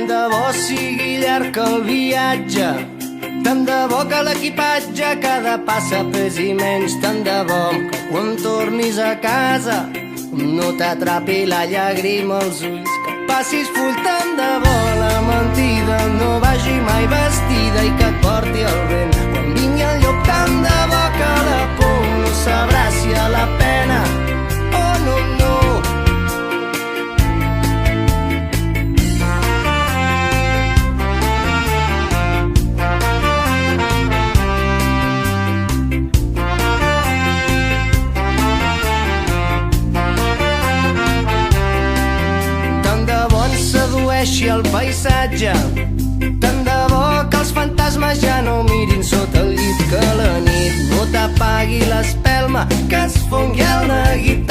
Tant de bo sigui llarg el viatge, tant de bo que l'equipatge cada passa pesi menys, tant de bo que quan tornis a casa no t'atrapi la llàgrima als ulls, que passis full. Tant de bo la mentida no vagi mai vestida i que et porti el vent quan vingui el llop. Tant de bo que la por no sabrà si a la pena o no, no. Sedueixi el paisatge, tant de bo que els fantasmes ja no mirin sota el llit, que la nit no t'apagui l'espelma, que es fongui el neguit.